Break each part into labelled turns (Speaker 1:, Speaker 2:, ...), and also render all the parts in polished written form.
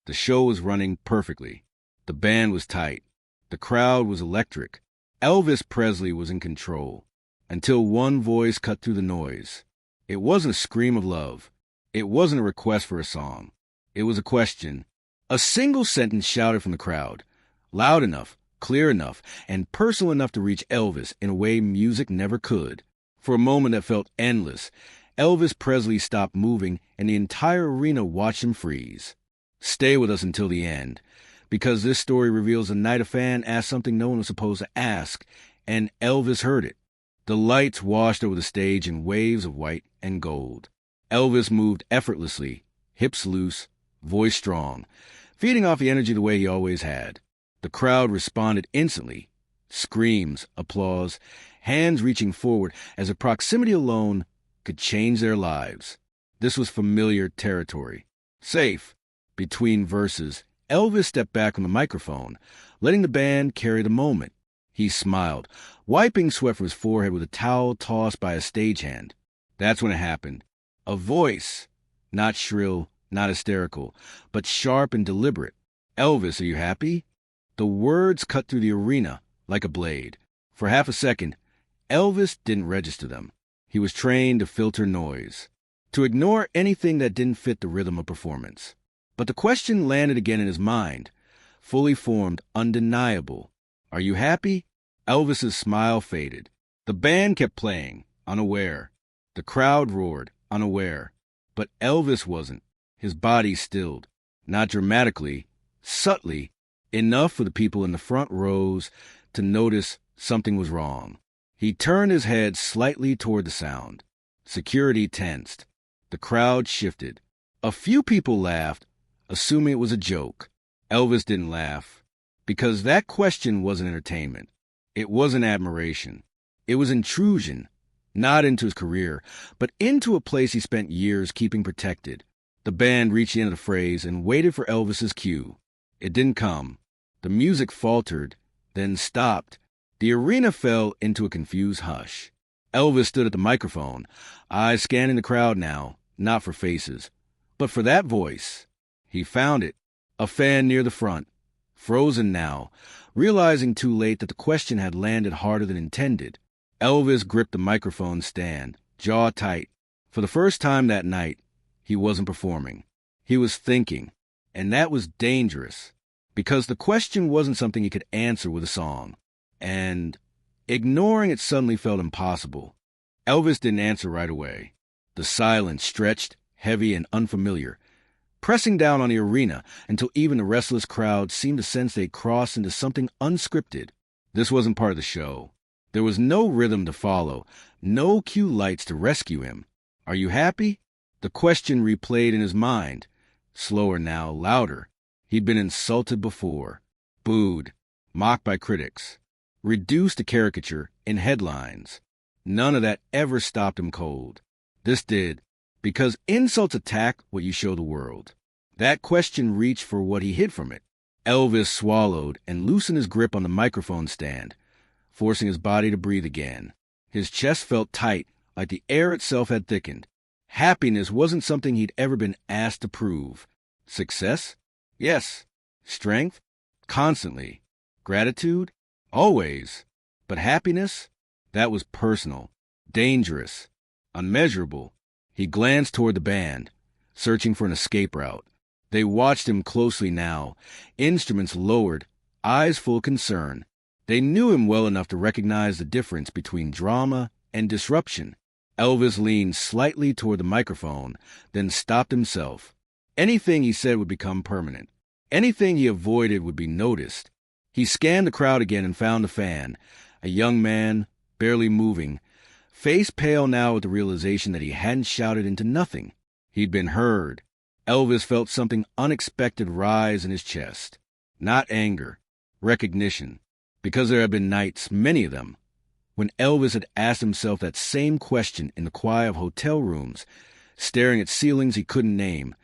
Speaker 1: The show was running perfectly. The band was tight. The crowd was electric. Elvis Presley was in control. Until one voice cut through the noise. It wasn't a scream of love. It wasn't a request for a song. It was a question. A single sentence shouted from the crowd. Loud enough, clear enough, and personal enough to reach Elvis in a way music never could. For a moment that felt endless, Elvis Presley stopped moving and the entire arena watched him freeze. Stay with us until the end, because this story reveals a night a fan asked something no one was supposed to ask, and Elvis heard it. The lights washed over the stage in waves of white and gold. Elvis moved effortlessly, hips loose, voice strong, feeding off the energy the way he always had. The crowd responded instantly. Screams, applause, hands reaching forward as if proximity alone could change their lives. This was familiar territory. Safe. Between verses, Elvis stepped back from the microphone, letting the band carry the moment. He smiled, wiping sweat from his forehead with a towel tossed by a stagehand. That's when it happened. A voice, not shrill, not hysterical, but sharp and deliberate. Elvis, are you happy? The words cut through the arena like a blade. For half a second, Elvis didn't register them. He was trained to filter noise, to ignore anything that didn't fit the rhythm of performance. But the question landed again in his mind, fully formed, undeniable. Are you happy? Elvis's smile faded. The band kept playing, unaware. The crowd roared, unaware. But Elvis wasn't. His body stilled. Not dramatically, subtly, enough for the people in the front rows to notice something was wrong. He turned his head slightly toward the sound. Security tensed. The crowd shifted. A few people laughed, assuming it was a joke. Elvis didn't laugh, because that question wasn't entertainment. It wasn't admiration. It was intrusion, not into his career, but into a place he spent years keeping protected. The band reached the end of the phrase and waited for Elvis's cue. It didn't come. The music faltered, then stopped. The arena fell into a confused hush. Elvis stood at the microphone, eyes scanning the crowd now, not for faces, but for that voice. He found it, a fan near the front, frozen now, realizing too late that the question had landed harder than intended. Elvis gripped the microphone stand, jaw tight. For the first time that night, he wasn't performing. He was thinking, and that was dangerous, because the question wasn't something he could answer with a song. And ignoring it suddenly felt impossible. Elvis didn't answer right away. The silence stretched, heavy and unfamiliar, pressing down on the arena until even the restless crowd seemed to sense they'd crossed into something unscripted. This wasn't part of the show. There was no rhythm to follow, no cue lights to rescue him. Are you happy? The question replayed in his mind, slower now, louder. He'd been insulted before, booed, mocked by critics, reduced to caricature in headlines. None of that ever stopped him cold. This did, because insults attack what you show the world. That question reached for what he hid from it. Elvis swallowed and loosened his grip on the microphone stand, forcing his body to breathe again. His chest felt tight, like the air itself had thickened. Happiness wasn't something he'd ever been asked to prove. Success? Yes. Strength? Constantly. Gratitude? Always. But happiness? That was personal, dangerous, unmeasurable. He glanced toward the band, searching for an escape route. They watched him closely now, instruments lowered, eyes full of concern. They knew him well enough to recognize the difference between drama and disruption. Elvis leaned slightly toward the microphone, then stopped himself. Anything he said would become permanent. Anything he avoided would be noticed. He scanned the crowd again and found a fan, a young man, barely moving, face pale now with the realization that he hadn't shouted into nothing. He'd been heard. Elvis felt something unexpected rise in his chest. Not anger, recognition. Because there had been nights, many of them, when Elvis had asked himself that same question in the quiet of hotel rooms, staring at ceilings he couldn't name,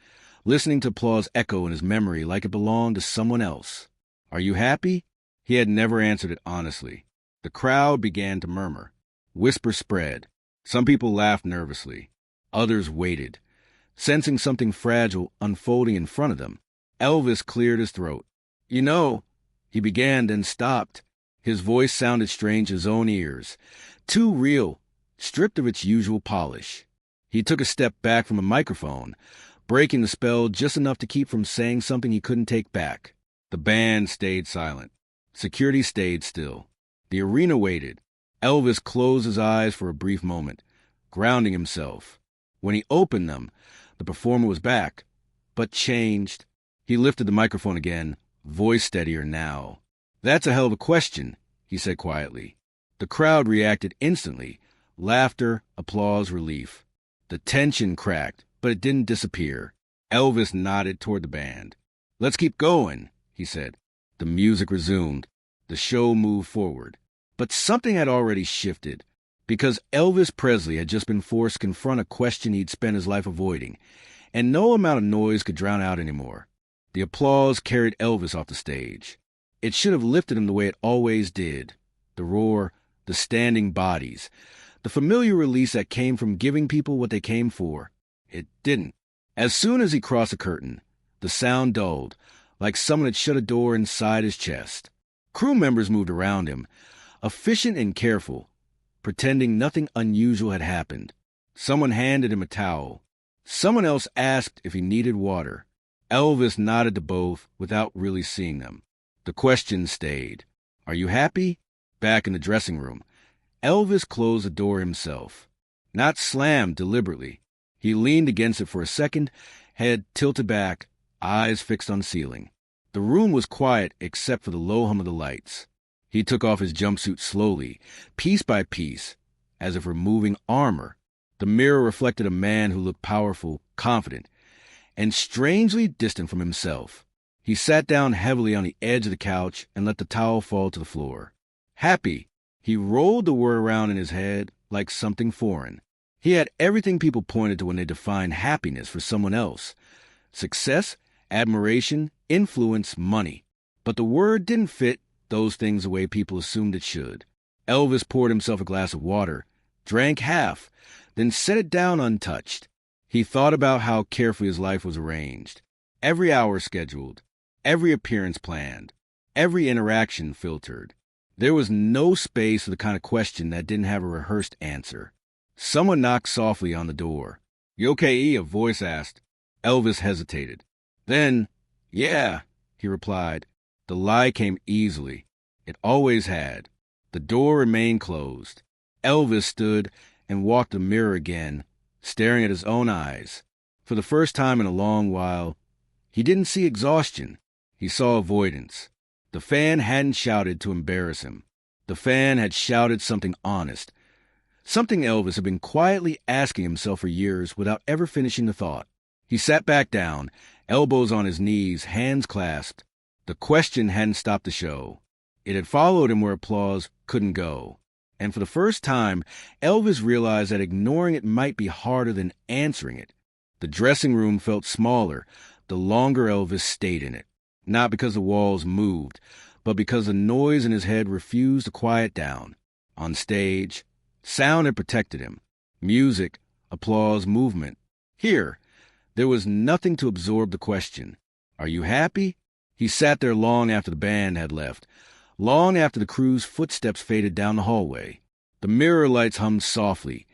Speaker 1: listening to applause echo in his memory like it belonged to someone else. Are you happy? He had never answered it honestly. The crowd began to murmur. Whispers spread. Some people laughed nervously. Others waited, sensing something fragile unfolding in front of them. Elvis cleared his throat. "You know," he began, then stopped. His voice sounded strange to his own ears, too real, stripped of its usual polish. He took a step back from a microphone, breaking the spell just enough to keep from saying something he couldn't take back. The band stayed silent. Security stayed still. The arena waited. Elvis closed his eyes for a brief moment, grounding himself. When he opened them, the performer was back, but changed. He lifted the microphone again, voice steadier now. "That's a hell of a question," he said quietly. The crowd reacted instantly. Laughter, applause, relief. The tension cracked, but it didn't disappear. Elvis nodded toward the band. "Let's keep going," he said. The music resumed. The show moved forward. But something had already shifted, because Elvis Presley had just been forced to confront a question he'd spent his life avoiding, and no amount of noise could drown out anymore. The applause carried Elvis off the stage. It should have lifted him the way it always did. The roar, the standing bodies, the familiar release that came from giving people what they came for. It didn't. As soon as he crossed the curtain, the sound dulled, like someone had shut a door inside his chest. Crew members moved around him, efficient and careful, pretending nothing unusual had happened. Someone handed him a towel. Someone else asked if he needed water. Elvis nodded to both without really seeing them. The question stayed. "Are you happy?" Back in the dressing room, Elvis closed the door himself. Not slammed deliberately. He leaned against it for a second, head tilted back, eyes fixed on the ceiling. The room was quiet except for the low hum of the lights. He took off his jumpsuit slowly, piece by piece, as if removing armor. The mirror reflected a man who looked powerful, confident, and strangely distant from himself. He sat down heavily on the edge of the couch and let the towel fall to the floor. Happy. He rolled the word around in his head like something foreign. He had everything people pointed to when they defined happiness for someone else. Success, admiration, influence, money. But the word didn't fit those things the way people assumed it should. Elvis poured himself a glass of water, drank half, then set it down untouched. He thought about how carefully his life was arranged. Every hour scheduled, every appearance planned, every interaction filtered. There was no space for the kind of question that didn't have a rehearsed answer. Someone knocked softly on the door. "You okay, E?" a voice asked. Elvis hesitated. Then, "Yeah," he replied. The lie came easily. It always had. The door remained closed. Elvis stood and walked to the mirror again, staring at his own eyes. For the first time in a long while, he didn't see exhaustion. He saw avoidance. The fan hadn't shouted to embarrass him. The fan had shouted something honest, something Elvis had been quietly asking himself for years without ever finishing the thought. He sat back down, elbows on his knees, hands clasped. The question hadn't stopped the show. It had followed him where applause couldn't go. And for the first time, Elvis realized that ignoring it might be harder than answering it. The dressing room felt smaller the longer Elvis stayed in it. Not because the walls moved, but because the noise in his head refused to quiet down. On stage, sound had protected him. Music, applause, movement. Here, there was nothing to absorb the question. "Are you happy?" He sat there long after the band had left, long after the crew's footsteps faded down the hallway. The mirror lights hummed softly,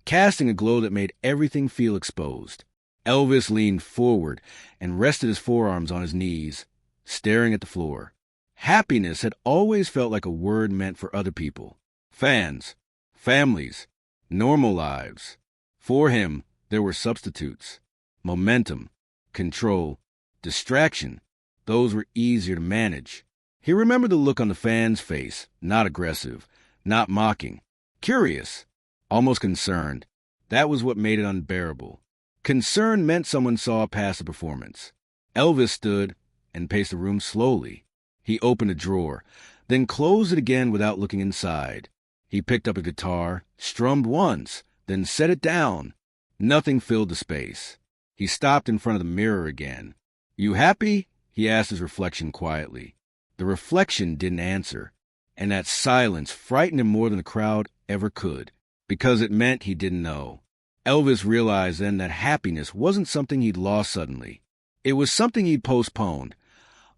Speaker 1: casting a glow that made everything feel exposed. Elvis leaned forward and rested his forearms on his knees, staring at the floor. Happiness had always felt like a word meant for other people. Fans, families, normal lives. For him, there were substitutes. Momentum, control, distraction. Those were easier to manage. He remembered the look on the fan's face, not aggressive, not mocking, curious, almost concerned. That was what made it unbearable. Concern meant someone saw past the performance. Elvis stood and paced the room slowly. He opened a drawer, then closed it again without looking inside. He picked up a guitar, strummed once, then set it down. Nothing filled the space. He stopped in front of the mirror again. "You happy?" he asked his reflection quietly. The reflection didn't answer, and that silence frightened him more than the crowd ever could, because it meant he didn't know. Elvis realized then that happiness wasn't something he'd lost suddenly. It was something he'd postponed,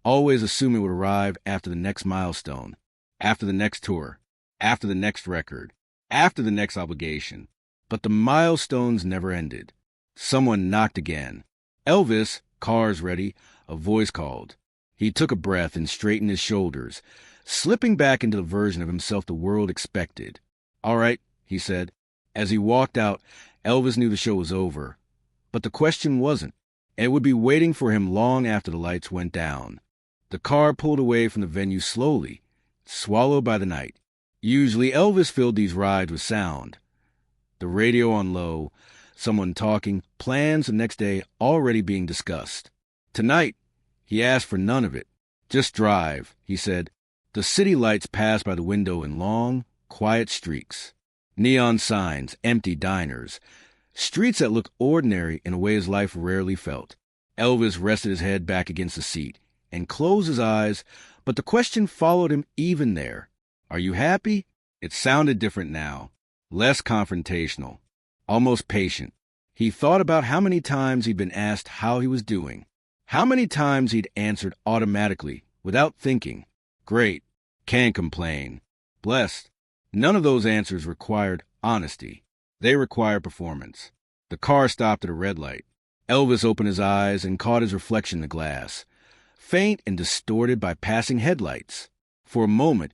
Speaker 1: always assuming it would arrive after the next milestone, after the next tour, after the next record, after the next obligation. But the milestones never ended. Someone knocked again. "Elvis, car's ready," a voice called. He took a breath and straightened his shoulders, slipping back into the version of himself the world expected. "All right," he said. As he walked out, Elvis knew the show was over. But the question wasn't, and it would be waiting for him long after the lights went down. The car pulled away from the venue slowly, swallowed by the night. Usually Elvis filled these rides with sound. The radio on low, someone talking, plans the next day already being discussed. Tonight, he asked for none of it. "Just drive," he said. The city lights passed by the window in long, quiet streaks. Neon signs, empty diners. Streets that look ordinary in a way his life rarely felt. Elvis rested his head back against the seat and closed his eyes, but the question followed him even there. "Are you happy?" It sounded different now, less confrontational, almost patient. He thought about how many times he'd been asked how he was doing, how many times he'd answered automatically, without thinking. "Great. Can't complain. Blessed." None of those answers required honesty. They required performance. The car stopped at a red light. Elvis opened his eyes and caught his reflection in the glass, faint and distorted by passing headlights. For a moment,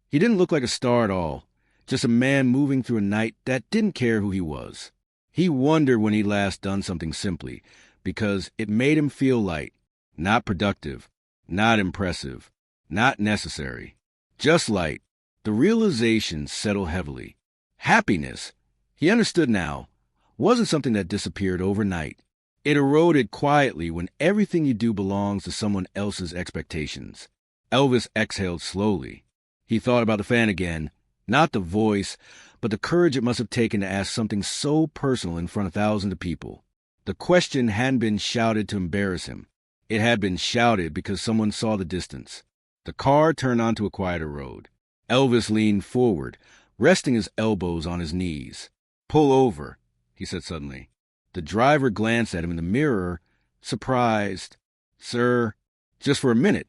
Speaker 1: he didn't look like a star at all, just a man moving through a night that didn't care who he was. He wondered when he'd last done something simply, because it made him feel light, not productive, not impressive, not necessary. Just light. The realization settled heavily. Happiness, he understood now, wasn't something that disappeared overnight. It eroded quietly when everything you do belongs to someone else's expectations. Elvis exhaled slowly. He thought about the fan again, not the voice, but the courage it must have taken to ask something so personal in front of thousands of people. The question hadn't been shouted to embarrass him. It had been shouted because someone saw the distance. The car turned onto a quieter road. Elvis leaned forward, resting his elbows on his knees. "Pull over," he said suddenly. The driver glanced at him in the mirror, surprised. "Sir?" "Just for a minute,"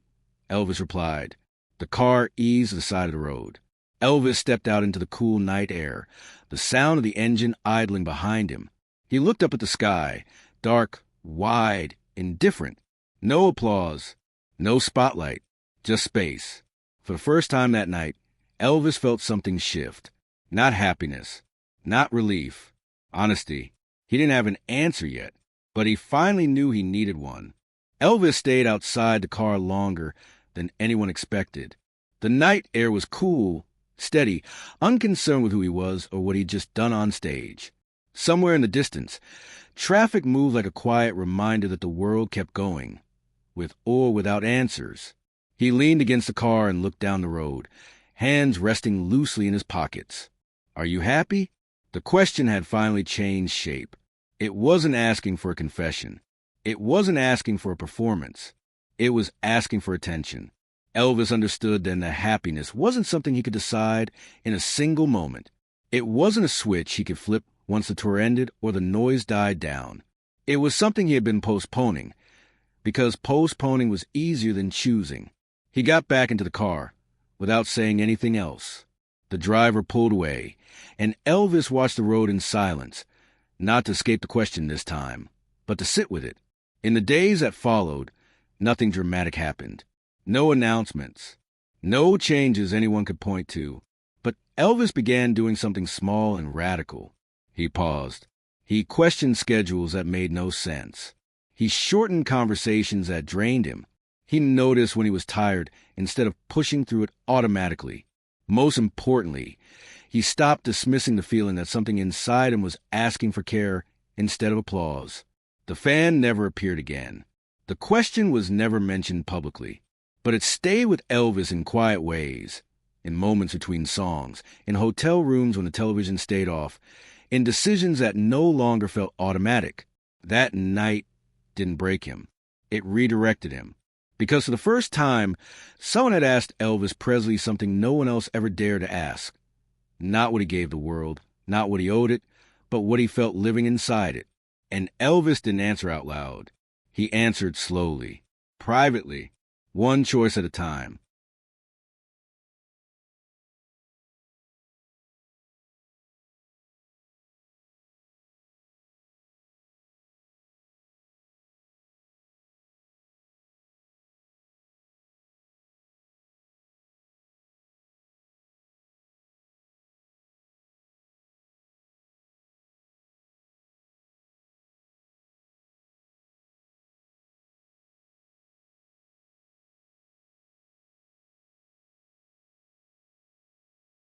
Speaker 1: Elvis replied. The car eased to the side of the road. Elvis stepped out into the cool night air, the sound of the engine idling behind him. He looked up at the sky, dark, wide, indifferent. No applause, no spotlight, just space. For the first time that night, Elvis felt something shift. Not happiness, not relief, honesty. He didn't have an answer yet, but he finally knew he needed one. Elvis stayed outside the car longer than anyone expected. The night air was cool, steady, unconcerned with who he was or what he'd just done on stage. Somewhere in the distance, traffic moved like a quiet reminder that the world kept going, with or without answers. He leaned against the car and looked down the road, hands resting loosely in his pockets. "Are you happy?" The question had finally changed shape. It wasn't asking for a confession. It wasn't asking for a performance. It was asking for attention. Elvis understood then that happiness wasn't something he could decide in a single moment. It wasn't a switch he could flip once the tour ended or the noise died down. It was something he had been postponing, because postponing was easier than choosing. He got back into the car, without saying anything else. The driver pulled away, and Elvis watched the road in silence, not to escape the question this time, but to sit with it. In the days that followed, nothing dramatic happened. No announcements. No changes anyone could point to. But Elvis began doing something small and radical. He paused. He questioned schedules that made no sense. He shortened conversations that drained him. He noticed when he was tired instead of pushing through it automatically. Most importantly, he stopped dismissing the feeling that something inside him was asking for care instead of applause. The fan never appeared again. The question was never mentioned publicly, but it stayed with Elvis in quiet ways, in moments between songs, in hotel rooms when the television stayed off, in decisions that no longer felt automatic. That night didn't break him. It redirected him. Because for the first time, someone had asked Elvis Presley something no one else ever dared to ask. Not what he gave the world, not what he owed it, but what he felt living inside it. And Elvis didn't answer out loud. He answered slowly. Privately, one choice at a time.